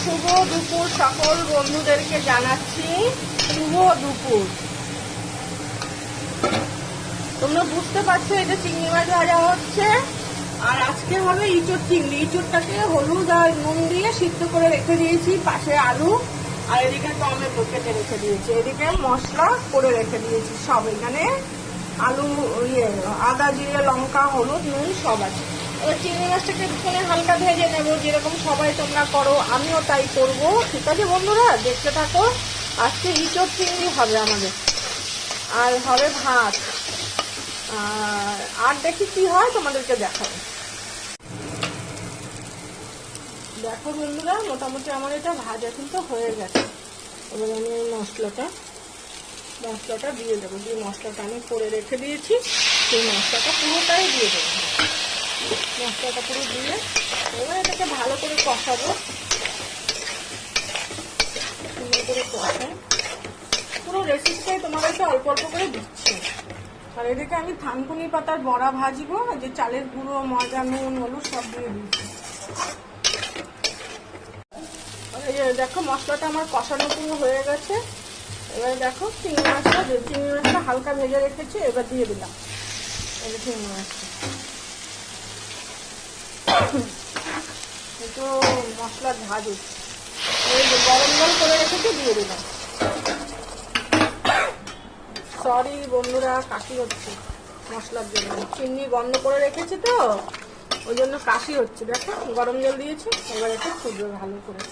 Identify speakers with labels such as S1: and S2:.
S1: শুভ দুপুর সকল বন্ধুদেরকে জানাচ্ছি। শুভ দুপুর। তোমরা বুঝতে পারছো এটা চিংড়ি মাছ ভাজা হচ্ছে, আর আজকে হবে ইঁচড় চিংড়ি। ইঁচড়টাকে হলুদ আর নুন দিয়ে সিদ্ধ করে রেখে দিয়েছি, পাশে আলু, আর এদিকে টমেটো কেটে রেখে দিয়েছি, এদিকে মশলা করে রেখে দিয়েছি সব। এখানে আলু, আদা, জিরে, লঙ্কা, হলুদ, নুন সব আছে। এবার চিংড়ি মাছটাকে একটুখানি হালকা ভেজে নেবো, যেরকম সবাই তোমরা করো, আমিও তাই করবো। ঠিক আছে বন্ধুরা, দেখতে থাকো। আজকে ইঁচড় চিংড়ি হবে আমাদের, আর হবে ভাত, আর দেখি কি হয় তোমাদেরকে দেখাবো। দেখো বন্ধুরা, মোটামুটি আমার এটা ভাজা কিন্তু হয়ে গেছে। এবার আমি এই মশলাটা দিয়ে দেবো। যে মশলাটা আমি করে রেখে দিয়েছি সেই মশলাটা পুরোটাই দিয়ে দেবো। মশলাটা পুরো দিয়ে এবার এটাকে ভালো করে কষাবো। সুন্দর করে কষাই, পুরো রেসিপিটাই তোমাদেরকে অল্প অল্প করে দিচ্ছি। আর এদিকে আমি থানকুনি পাতার বড়া ভাজবো, যে চালের গুঁড়ো, ময়দা, নুন, হলুদ সব দিয়ে দিয়েছি। এই যে দেখো মশলাটা আমার কষানো পুরো হয়ে গেছে। এবারে দেখো চিংড়ি মাছটা হালকা ভেজে রেখেছি, এবার দিয়ে দিলাম এই চিংড়ি মাছটা। একটু মশলার ঝাঁজ উঠছে, এই যে গরম জল করে রেখেছি দিয়ে দিলাম। সরি বন্ধুরা, কাশি হচ্ছে মশলার জন্য। চিনি বন্ধ করে রেখেছি তো, ওই জন্য কাশি হচ্ছে। দেখো গরম জল দিয়েছি, এবার একটু ফুটবে ভালো করে।